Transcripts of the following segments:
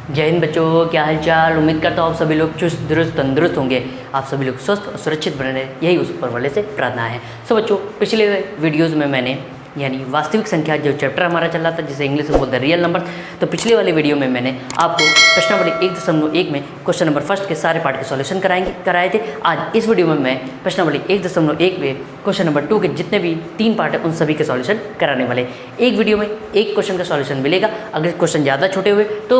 जय हिंद बच्चों, क्या हाल चाल। उम्मीद करता हूँ आप सभी लोग चुस्त दुरुस्त तंदुरुस्त होंगे। आप सभी लोग स्वस्थ और सुरक्षित बने रहे, यही उस ऊपर वाले से प्रार्थना है। सो बच्चों, पिछले वीडियोस में मैंने यानी वास्तविक संख्या जो चैप्टर हमारा चल रहा था, जिसे इंग्लिश में बोलते हैं रियल नंबर, तो पिछले वाले वीडियो में मैंने आपको प्रश्नावली 1.1 में क्वेश्चन नंबर फर्स्ट के सारे पार्ट के सॉल्यूशन कराए थे। आज इस वीडियो में मैं प्रश्नावली 1.1 में क्वेश्चन नंबर 2 के जितने भी 3 पार्ट है उन सभी के सॉल्यूशन कराने वाले। एक वीडियो में एक क्वेश्चन का सॉल्यूशन मिलेगा। अगर क्वेश्चन ज़्यादा छोटे हुए तो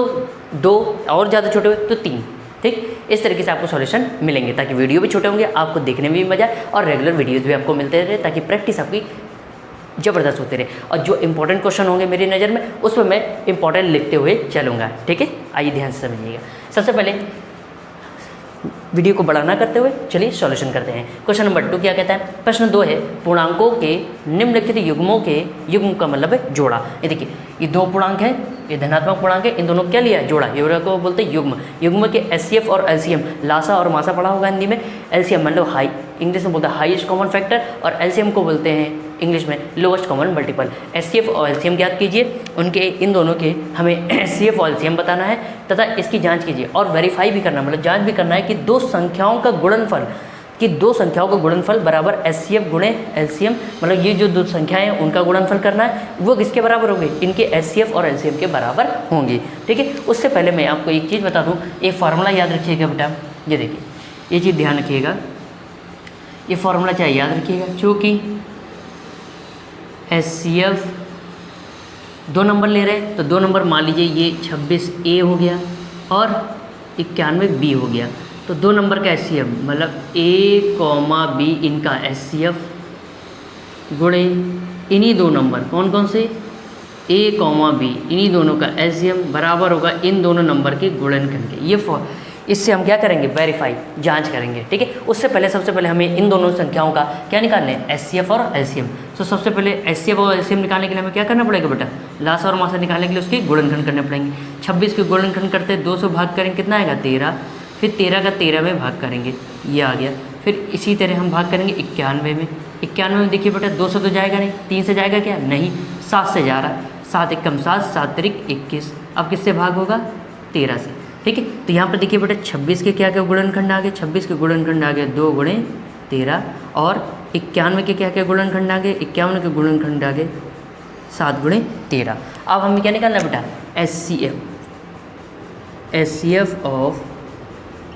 2 और ज़्यादा छोटे हुए तो 3। ठीक, इस तरीके से आपको सॉल्यूशन मिलेंगे ताकि वीडियो भी छोटे होंगे, आपको देखने में भी मजा आए और रेगुलर वीडियोज़ भी आपको मिलते रहे, ताकि प्रैक्टिस आपकी ज़बरदस्त होते रहे। और जो इंपॉर्टेंट क्वेश्चन होंगे मेरी नज़र में, उसमें मैं इंपॉर्टेंट लिखते हुए चलूँगा। ठीक है, आइए ध्यान से समझिएगा। सबसे पहले वीडियो को बड़ा ना करते हुए चलिए सॉल्यूशन करते हैं। क्वेश्चन नंबर 2 क्या कहता है? प्रश्न 2 है, पूर्णांकों के निम्नलिखित युग्मों के युग्म का मतलब है जोड़ा। ये देखिए, ये 2 पूर्णांक है, ये धनात्मक पूर्णांक है, इन दोनों क्या लिया है? जोड़ा। ये को बोलते हैं युग्म। युग्म के एचसीएफ और एलसीएम, लासा और मासा पढ़ा होगा हिंदी में। एलसीएम मतलब हाई, इंग्लिश में बोलते हैं हाईएस्ट कॉमन फैक्टर, और एलसीएम को बोलते हैं इंग्लिश में लोएस्ट कॉमन मल्टीपल। एचसीएफ और एलसीएम ज्ञात कीजिए, उनके इन दोनों के हमें एचसीएफ और एलसीएम बताना है तथा इसकी जांच कीजिए और वेरीफाई भी करना, मतलब जांच भी करना है कि दो संख्याओं का गुणनफल बराबर एचसीएफ गुणे एलसीएम, मतलब ये जो 2 संख्याएं हैं उनका गुणनफल करना है, वो किसके बराबर होंगे? इनके एचसीएफ और एलसीएम के बराबर होंगे। ठीक है, उससे पहले मैं आपको एक चीज़ बता दूं, एक फार्मूला याद रखिएगा बेटा। ये देखिए, ये चीज़ ध्यान रखिएगा, ये फार्मूला चाहे याद रखिएगा। चूँकि एचसीएफ 2 नंबर ले रहे हैं तो 2 नंबर मान लीजिए ये 26A हो गया और 91B हो गया, तो 2 नंबर का एचसीएफ मतलब A, B इनका एचसीएफ गुणे इन्हीं 2 नंबर कौन कौन से A, B इन्हीं दोनों का एचसीएफ बराबर होगा इन दोनों नंबर के गुणनखंड के। ये इससे हम क्या करेंगे? वेरीफाई, जांच करेंगे। ठीक है, उससे पहले सबसे पहले हमें इन दोनों संख्याओं का क्या निकालना है? एचसीएफ और एलसीएम। तो सबसे पहले एचसीएफ और एलसीएम निकालने के लिए हमें क्या करना पड़ेगा बेटा? लासा और मासा निकालने के लिए उसके गुणनखंड करने पड़ेंगे। 26 के गुणनखंड करते 2 से भाग करेंगे, कितना आएगा? 13। फिर 13 का 13 में भाग करेंगे, ये आ गया। फिर इसी तरह हम भाग करेंगे 91 में। 91 में देखिए बेटा 2 से तो जाएगा नहीं, 3 से जाएगा क्या? नहीं, 7 से जा रहा। 7 एकम 7, 7 तिरिक 21। अब किससे भाग होगा? 13 से। ठीक है, तो यहाँ पर देखिए बेटा 26 के क्या क्या गुणनखंड आ गए? 26 के गुणनखंड आ गए 2 गुणे 13, और 91 के क्या क्या गुणनखंड आ गए? 51 के गुणनखंड आ गए 7 गुणे 13। अब हमें क्या निकालना है बेटा? एचसीएफ ऑफ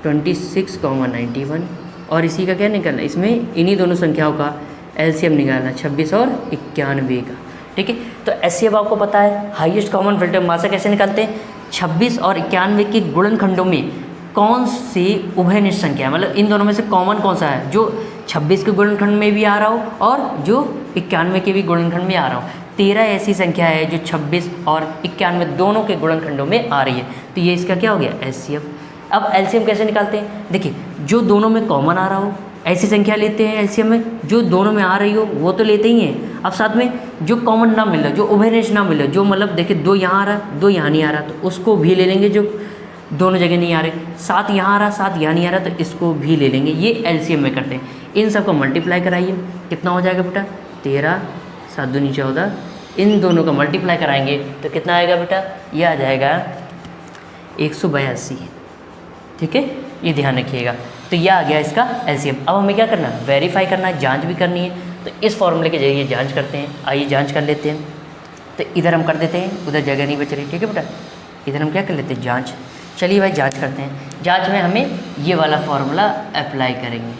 26,91, और इसी का क्या निकालना है? इसमें इन्हीं दोनों संख्याओं का एलसीएम निकालना, 26 और 91 का। ठीक है, तो एचसीएफ आपको पता है, हाईएस्ट कॉमन फैक्टर मासा कैसे निकालते हैं? 26 और 91 के गुणनखंडों में कौन सी उभयनिष्ठ संख्या है, मतलब इन दोनों में से कॉमन कौन सा है, जो 26 के गुणनखंड में भी आ रहा हो और जो 91 के भी गुणनखंड में आ रहा हो। 13 ऐसी संख्या है जो 26 और 91 दोनों के गुणनखंडों में आ रही है, तो ये इसका क्या हो गया? एचसीएफ। अब एलसीएम कैसे निकालते हैं? देखिए, जो दोनों में कॉमन आ रहा हो ऐसी संख्या लेते हैं एलसीएम में, जो दोनों में आ रही हो वो तो लेते ही हैं। अब साथ में जो कॉमन ना मिले, जो उभयनिष्ठ ना मिले, जो मतलब देखिए 2 यहाँ आ रहा 2 यहाँ नहीं आ रहा, तो उसको भी ले लेंगे। जो दोनों जगह नहीं आ रहे, 7 यहाँ आ रहा 7 यहाँ नहीं आ रहा, तो इसको भी ले लेंगे। ये एलसीएम में करते हैं। इन सब को मल्टीप्लाई कराइए, कितना हो जाएगा बेटा? 13, 7 दूनी 14। इन दोनों का मल्टीप्लाई कराएंगे तो कितना आएगा बेटा? ये आ जाएगा 182। ठीक है, ये ध्यान रखिएगा। तो यह आ गया इसका एलसीएम। अब हमें क्या करना है? वेरीफाई करना है, जांच भी करनी है। तो इस फॉर्मूले के जरिए जांच करते हैं। आइए जांच कर लेते हैं। तो इधर हम कर देते हैं, उधर जगह नहीं बच रही। ठीक है बेटा, इधर हम क्या कर लेते हैं? जांच। चलिए भाई जांच करते हैं। जांच में हमें ये वाला फार्मूला अप्लाई करेंगे।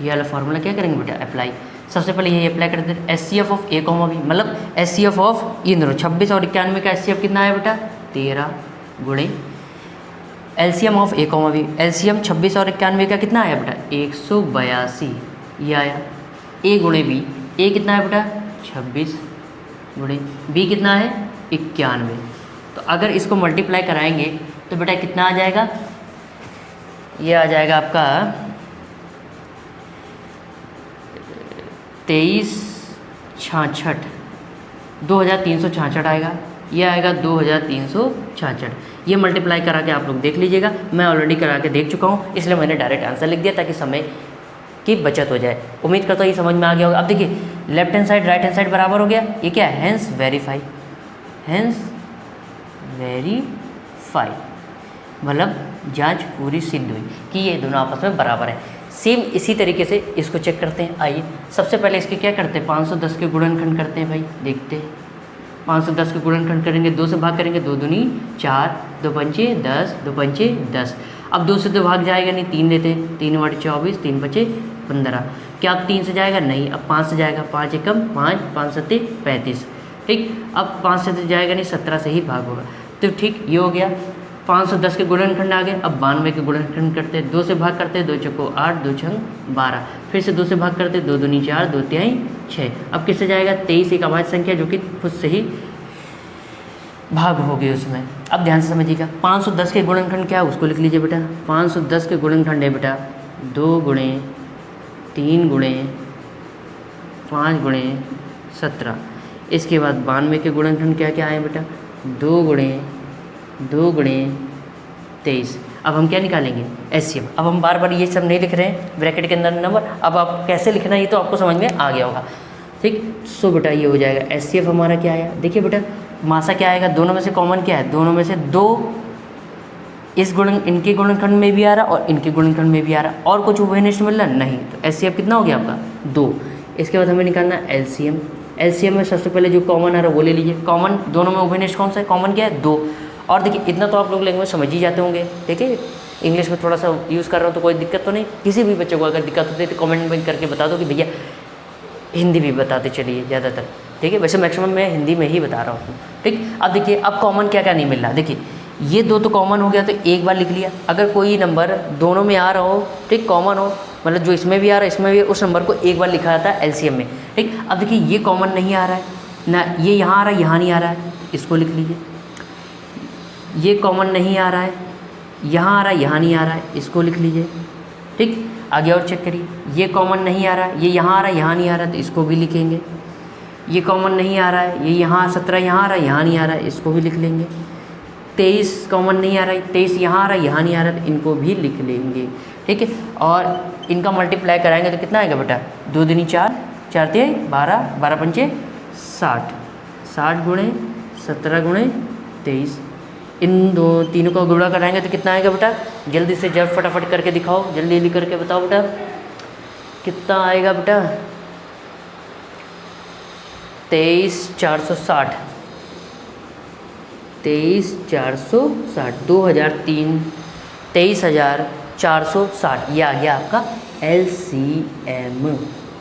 ये वाला फार्मूला क्या करेंगे बेटा? अप्लाई। सबसे पहले ये अप्लाई कर देते हैं। एचसीएफ ऑफ A, B मतलब एचसीएफ ऑफ इन दोनों 26 और 91 का एचसीएफ कितना है बेटा? 13 गुणे LCM of A, B। LCM 26 और 91 का कितना आया बेटा? 182, ये आया। A गुणे B, A कितना है बेटा? 26 गुणे B कितना है? 91। तो अगर इसको मल्टीप्लाई कराएंगे तो बेटा कितना आ जाएगा? ये आ जाएगा आपका 2366, 2366 आएगा। ये आएगा 2366। ये मल्टीप्लाई करा के आप लोग देख लीजिएगा। मैं ऑलरेडी करा के देख चुका हूँ, इसलिए मैंने डायरेक्ट आंसर लिख दिया ताकि समय की बचत हो जाए। उम्मीद करता हूँ ये समझ में आ गया होगा। अब देखिए, left hand side right hand side बराबर हो गया, ये क्या है? Hence verify. हैंस वेरीफाई, मतलब जांच पूरी सिद्ध हुई कि ये दोनों आपस में बराबर है। सेम इसी तरीके से इसको चेक करते हैं। आइए सबसे पहले इसके क्या करते हैं, 510 के गुणनखंड करते हैं भाई। देखते हैं 510 के गुणनखंड करेंगे, 2 से भाग करेंगे, 2 दूनी 4, 2 पंचे 10, 2 पंचे 10। अब 2 से तो भाग जाएगा नहीं, 3 लेते हैं, 3 बटे 24, 3 बचे 15। क्या अब 3 से जाएगा, नहीं, अब 5 से जाएगा, 5 एकम 5, 5 सत्ते 35। ठीक, अब 5 से तो जाएगा नहीं, 17 से ही भाग होगा। तो ठीक ये हो गया, 510 के गुणनखंड आ गए। अब 92 के गुणनखंड करते हैं, 2 से भाग करते हैं, 2 चौको 8, 2 छंग 12, फिर से 2 से भाग करते हैं, 2 दूनी 4, 2 तिहाई 6। अब किससे जाएगा, 23 एक अभाज्य संख्या जो कि खुद से ही भाग हो गई उसमें। अब ध्यान से समझिएगा, 510 के गुणनखंड क्या है उसको लिख लीजिए बेटा। 510 के गुणनखंड है बेटा 2 गुणे 3 गुणे 5 गुणे 17। इसके बाद 92 के गुणनखंड क्या क्या आए बेटा, 2 गुणे 23। अब हम क्या निकालेंगे, एचसीएफ। अब हम बार बार ये सब नहीं लिख रहे हैं ब्रैकेट के अंदर नंबर, अब आप कैसे लिखना है ये तो आपको समझ में आ गया होगा। ठीक, सो बेटा ये हो जाएगा, एचसीएफ हमारा क्या आया, देखिए बेटा मासा क्या आएगा, दोनों में से कॉमन क्या है, दोनों में से 2 इस इनके गुणनखंड में भी आ रहा और इनके गुणनखंड में भी आ रहा, और कुछ उभयनिष्ठ मिल रहा नहीं, तो एचसीएफ कितना हो गया आपका 2। इसके बाद हमें निकालना एलसीएम। एलसीएम में सबसे पहले जो कॉमन आ रहा है वो ले लीजिए। कॉमन दोनों में उभयनिष्ठ कौन सा है, कॉमन क्या है 2। और देखिए इतना तो आप लोग लैंग्वेज समझ ही जाते होंगे, देखिए इंग्लिश में थोड़ा सा यूज़ कर रहा हूँ तो कोई दिक्कत तो नहीं। किसी भी बच्चे को अगर दिक्कत होती है तो कमेंट में करके बता दो कि भैया हिंदी भी बताते चलिए ज़्यादातर, ठीक है। वैसे मैक्सिमम मैं हिंदी में ही बता रहा हूँ, ठीक। अब देखिए अब कॉमन क्या क्या नहीं मिल रहा, देखिए ये 2 तो कॉमन हो गया तो एक बार लिख लिया। अगर कोई नंबर दोनों में आ रहा हो, ठीक, कॉमन हो, मतलब जो इसमें भी आ रहा है इसमें भी, उस नंबर को एक बार लिखा जाता है एलसीएम में, ठीक। अब देखिए ये कॉमन नहीं आ रहा है ना, ये यहाँ आ रहा है यहाँ नहीं आ रहा है, इसको लिख लीजिए। ये कॉमन नहीं आ रहा है, यहाँ आ रहा है यहाँ नहीं आ रहा है, इसको लिख लीजिए, ठीक। आगे और चेक करिए, ये कॉमन नहीं आ रहा है, ये यहाँ आ रहा है यहाँ नहीं आ रहा है, तो इसको भी लिखेंगे। ये कॉमन नहीं आ रहा है, ये यहाँ 17 यहाँ आ रहा है यहाँ नहीं आ रहा है, इसको भी लिख लेंगे। 23 कॉमन नहीं आ रहा है, 23 यहाँ आ रहा है यहाँ नहीं आ रहा है, तो इनको भी लिख लेंगे, ठीक है। और इनका मल्टीप्लाई कराएंगे तो कितना आएगा बेटा, 2 दूनी 4, 4 तिहाई 12, 12 पंचे 60, 60 गुणे 17 गुणे 23। इन तीनों का गुणा कराएंगे तो कितना आएगा बेटा, जल्दी से जब फटाफट करके दिखाओ, जल्दी जल्दी करके बताओ बेटा कितना आएगा बेटा, 23,460, 23,460, 2003, 23,460, ये आ गया आपका एलसीएम,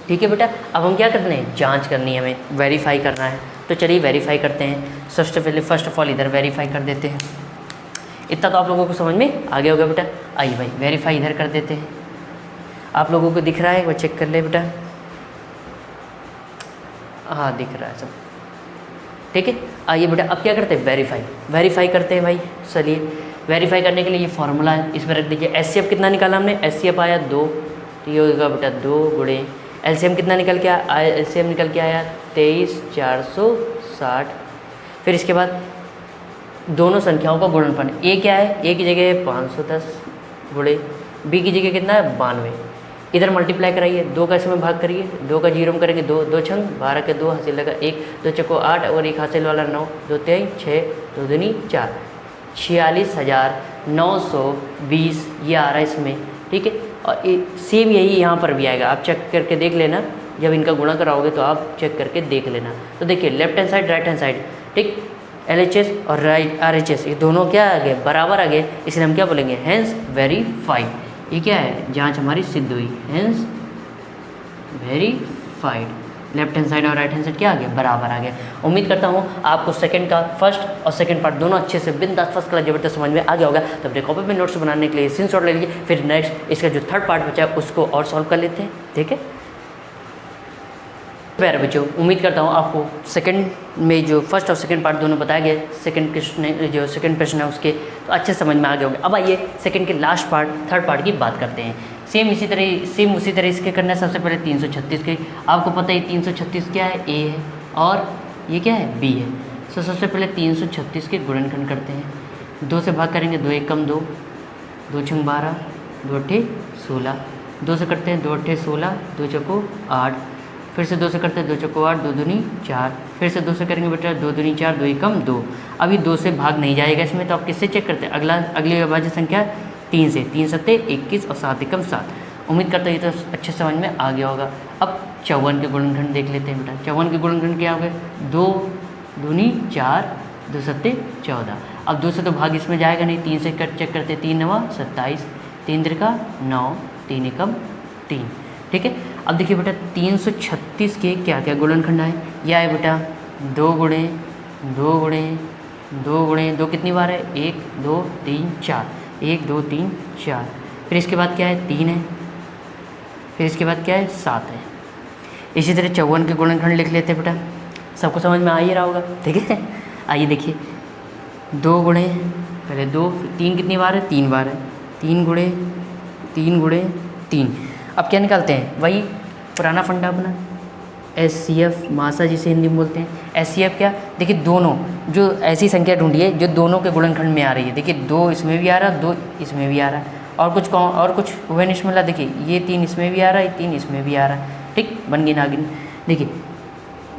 ठीक है बेटा। अब हम क्या करना है, जांच करनी है, हमें वेरीफाई करना है। तो चलिए वेरीफाई करते हैं। सबसे पहले फर्स्ट ऑफ ऑल इधर वेरीफाई कर देते हैं। इतना तो आप लोगों को समझ में आ गया होगा बेटा। आइए भाई वेरीफाई इधर कर देते हैं। आप लोगों को दिख रहा है, वो चेक कर ले बेटा। हाँ दिख रहा है सब, ठीक है। आइए बेटा अब क्या करते हैं, वेरीफाई करते हैं भाई। चलिए वेरीफाई करने के लिए ये फॉर्मूला है, इसमें रख दीजिए। एचसीएफ कितना निकाला हमने, एचसीएफ आया 2, तो ये होगा बेटा 2 गुणे एलसीएम कितना निकल के आया, एलसीएम निकल के आया 23,460। फिर इसके बाद दोनों संख्याओं का गुणनफल, ए क्या है, ए की जगह 510 गुणे बी की जगह कितना है 92। इधर मल्टीप्लाई कराइए, 2 का इसमें भाग करिए, 2 का 0 में करेंगे 2, 2 छंग 12 के 2 हासिल लगा 1, 2 चको 8 और 1 हासिल वाला 9, 2 तिहाई 6, 2 दूनी 4, 46,920 ये आ रहा है इसमें, ठीक है। और सेम यही यहाँ पर भी आएगा, आप चेक करके देख लेना, जब इनका गुणा कराओगे तो आप चेक करके देख लेना। तो देखिए left hand side right hand side, ठीक, LHS और राइट RHS ये दोनों क्या आ गए, बराबर आ गए, इसलिए हम क्या बोलेंगे, हैंस वेरीफाइड। ये क्या है, जांच हमारी सिद्ध हुई, hence verified. Left hand side और राइट हैंड साइड क्या आ गया, बराबर आ गया। उम्मीद करता हूँ आपको सेकंड का फर्स्ट और सेकंड पार्ट दोनों अच्छे से बिंदास फर्स्ट क्लास जबरदस्त समझ में आ गया होगा। तो अपने कॉपी में नोट्स बनाने के लिए स्क्रीनशॉट ले लीजिए, फिर नेक्स्ट इसका जो थर्ड पार्ट बचा है उसको और सॉल्व कर लेते हैं, ठीक है प्यारे बच्चों। उम्मीद करता हूँ आपको सेकंड में जो फर्स्ट और सेकंड पार्ट दोनों बताया गया, सेकंड क्वेश्चन जो सेकंड प्रश्न है उसके तो अच्छे समझ में आ गए होंगे। अब आइए सेकंड के लास्ट पार्ट थर्ड पार्ट की बात करते हैं। सेम उसी तरह इसके करना है। सबसे पहले 336 के, आपको पता है 336 क्या है, ए है और ये क्या है, बी है। तो सबसे पहले 336 के गुणनखंड करते हैं। 2 से भाग करेंगे, 2 एकम 2, 2 छंग 12, 2 अट्ठे 16, 2 से करते हैं 2 अट्ठे 16, 2 चौको 8, फिर से 2 से करते हैं, 2 चौको 8, 2 दूनी 4, फिर से 2 से करेंगे बेटा, 2 दूनी 4, 2 एकम 2। अभी 2 से भाग नहीं जाएगा इसमें, तो आप किससे चेक करते हैं? अगली अभाज्य संख्या 3 से, 3 सत्ते 21 और 7 एकम 7। उम्मीद करता हूँ ये तो अच्छे समझ में आ गया होगा। अब 54 के गुणनखंड देख लेते हैं बेटा। 54 के गुणनखंड क्या हो गए? 2 दूनी 4, 2 सत्ते 14। अब 2 से तो भाग इसमें जाएगा नहीं, 3 से चेक करते, 3 नवा 27, 3 त्रिका 9, 3 एकम 3। ठीक है, अब देखिए बेटा 336 के क्या क्या गुणनखंड आए? यह है बेटा 2 गुणे 2 गुणे 2 गुणे 2 कितनी बार है? 1 2 3 4, 1 2 3 4। फिर इसके बाद क्या है? 3 है। फिर इसके बाद क्या है? 7 है। इसी तरह 54 के गुणनखंड लिख लेते हैं बेटा। सबको समझ में आ ही रहा होगा, ठीक है। आइए देखिए, 2 गुणे पहले 2, 3 कितनी बार है? 3 बार है। 3 गुणे 3। अब क्या निकालते हैं? वही पुराना फंडा अपना SCF मासा जिसे हिंदी में बोलते हैं। SCF क्या? देखिए दोनों जो ऐसी संख्या ढूंढिए जो दोनों के गुणनखंड में आ रही है। देखिए 2 इसमें भी आ रहा है, 2 इसमें भी आ रहा है, और कुछ उभयनिष्ठ मिला। देखिए ये 3 इसमें भी आ रहा है, 3 इसमें भी आ रहा है। ठीक, बन गई नागिन। देखिए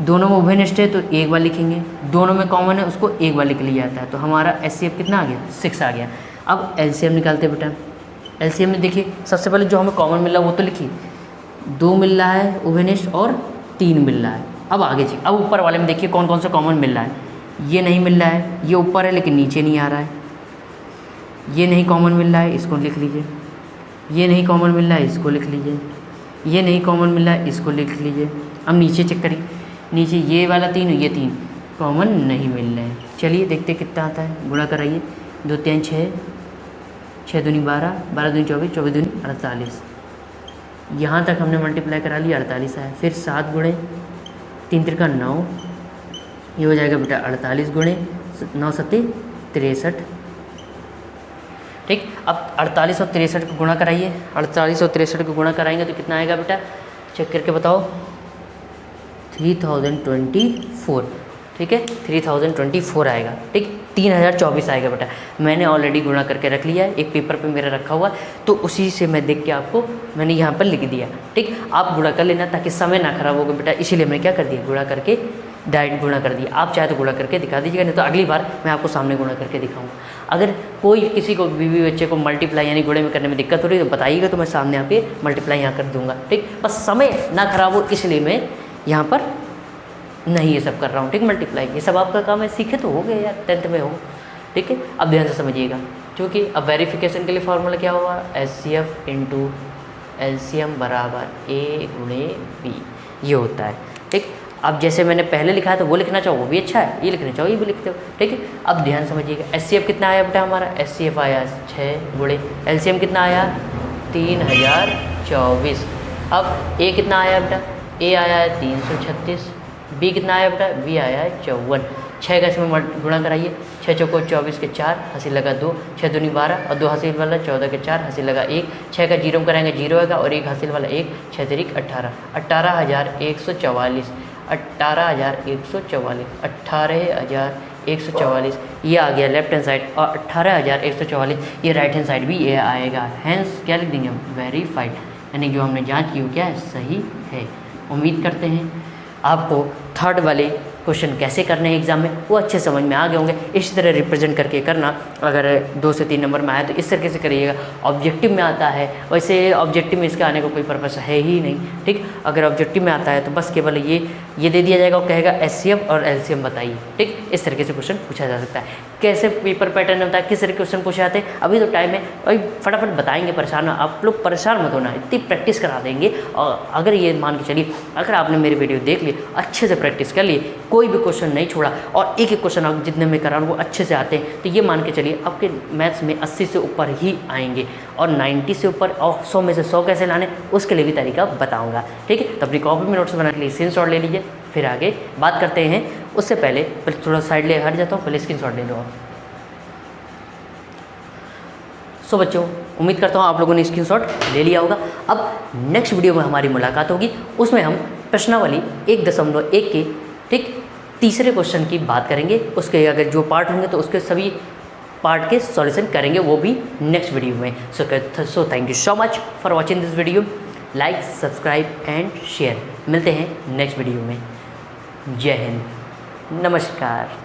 दोनों में उभयनिष्ठ है तो एक बार लिखेंगे, दोनों में कॉमन है उसको एक बार लिख लिया जाता है। तो हमारा SCF कितना आ गया? 6 आ गया। अब LCM निकालते हैं बेटा। LCM में देखिए सबसे पहले जो हमें कॉमन मिल रहा है वो तो लिखिए, 2 मिल रहा है उभयनिष्ठ और 3 मिल रहा है। अब आगे जी, अब ऊपर वाले में देखिए कौन कौन सा कॉमन मिल रहा है। ये नहीं मिल रहा है, ये ऊपर है लेकिन नीचे नहीं आ रहा है। ये नहीं कॉमन मिल रहा है, इसको लिख लीजिए। ये नहीं कॉमन मिल रहा है, इसको लिख लीजिए। ये नहीं कॉमन मिल रहा है, इसको लिख लीजिए। अब नीचे चेक करिए, नीचे ये वाला 3 ये 3 कॉमन नहीं मिल रहे हैं। चलिए देखते कितना आता है, गुणा कराइए। 2 3 6, 6 दूनी 12, 12 दूनी 24, 24 दूनी 48। यहाँ तक हमने मल्टीप्लाई करा लिया, 48 आया। फिर 7 गुणे 3 त्रिका 9, ये हो जाएगा बेटा 48 गुणे 9 सत्ते 63। ठीक, अब 48 और 63 को गुणा कराइए। 48 और 63 को गुणा कराएंगे तो कितना आएगा बेटा? चेक करके बताओ। 3024। ठीक है, 3024 आएगा। ठीक, 3024 आएगा बेटा। मैंने ऑलरेडी गुणा करके रख लिया है, एक पेपर पे मेरा रखा हुआ, तो उसी से मैं देख के आपको मैंने यहाँ पर लिख दिया। ठीक, आप गुणा कर लेना ताकि समय ना खराब होगा बेटा, इसीलिए मैंने क्या कर दिया, गुणा करके डायरेक्ट गुणा कर दिया। आप चाहे तो गुणा करके दिखा दीजिएगा, नहीं तो अगली बार मैं आपको सामने गुणा करके दिखाऊंगा। अगर कोई किसी को बीवी बच्चे को मल्टीप्लाई यानी गुणे में करने में दिक्कत हो रही है तो बताइएगा, तो मैं सामने आपके मल्टीप्लाई यहाँ कर दूंगा। ठीक, बस समय ना खराब हो इसलिए मैं यहाँ पर नहीं ये सब कर रहा हूँ। ठीक, मल्टीप्लाई ये सब आपका काम है, सीखे तो हो गए यार, 10th में हो। ठीक है, अब ध्यान से समझिएगा, क्योंकि अब वेरिफिकेशन के लिए फॉर्मूला क्या होगा? SCF इंटू LCM बराबर A गुणे B, ये होता है। ठीक, अब जैसे मैंने पहले लिखा है तो वो लिखना चाहो वो भी अच्छा है, ये लिखना चाहो ये भी लिखते हो। ठीक है, अब ध्यान समझिएगा, SCF कितना आया बेटा हमारा? SCF आया 6 गुणे LCM कितना आया? 3024। अब A कितना आया बेटा? A आया है 336। B कितना आया बेटा? B आया है 54। 6 का इसमें गुणा कराइए। 6 चौको 24 के 4, हंसी लगा 2, 6 दूनी 12 और 2 हासिल वाला 14 के 4, हंसी लगा 1। 6 का जीरो में कराएंगे 0 आएगा और 1 हासिल वाला 1, 6 तरीक 18, 18144, 18144, 18144 ये आ गया लेफ्ट हैंड साइड, और 18144 ये राइट हैंड साइड भी ये आएगा। हैंस क्या लिख देंगे? वेरीफाइड, यानी जो हमने जांच की वो क्या है? सही है। उम्मीद करते हैं आपको थर्ड वाले क्वेश्चन कैसे करने हैं एग्जाम में वो अच्छे समझ में आ गए होंगे। इसी तरह रिप्रेजेंट करके करना, अगर 2 से 3 नंबर में आया तो इस तरीके से करिएगा। ऑब्जेक्टिव में आता है, वैसे ऑब्जेक्टिव में इसका आने का कोई पर्पस है ही नहीं। ठीक, अगर ऑब्जेक्टिव में आता है तो बस केवल ये दे दिया जाएगा और कहेगा SCF और LCM बताइए। ठीक, इस तरीके से क्वेश्चन पूछा जा सकता है। कैसे पेपर पैटर्न होता है, किस तरह के क्वेश्चन पूछे जाते हैं, अभी तो टाइम है, अभी फटाफट बताएंगे। परेशान आप लोग परेशान मत होना, इतनी प्रैक्टिस करा देंगे। और अगर ये मान के चलिए, अगर आपने मेरे वीडियो देख ली, अच्छे से प्रैक्टिस कर लिए, कोई भी क्वेश्चन नहीं छोड़ा और एक क्वेश्चन आप जितने में करा वो अच्छे से आते हैं, तो ये मान के चलिए आपके मैथ्स में 80 से ऊपर ही आएंगे। और 90 से ऊपर और 100 में से 100 कैसे लाने उसके लिए भी तरीका बताऊँगा। ठीक है, तो अपनी कॉपी में नोट्स बनाने के लिए स्क्रीनशॉट ले लीजिए, फिर आगे बात करते हैं। उससे पहले थोड़ा साइड ले हट जाता हूँ, पहले स्क्रीनशॉट ले लो आप। सो बच्चों, उम्मीद करता हूँ आप लोगों ने स्क्रीनशॉट ले लिया होगा। अब नेक्स्ट वीडियो में हमारी मुलाकात होगी, उसमें हम प्रश्नावली 1.1 के ठीक तीसरे क्वेश्चन की बात करेंगे। उसके अगर जो पार्ट होंगे तो उसके सभी पार्ट के सॉल्यूशन करेंगे, वो भी नेक्स्ट वीडियो में। So thank you so much for watching this video. Like, subscribe and share. मिलते हैं नेक्स्ट वीडियो में। जय हिंद, नमस्कार।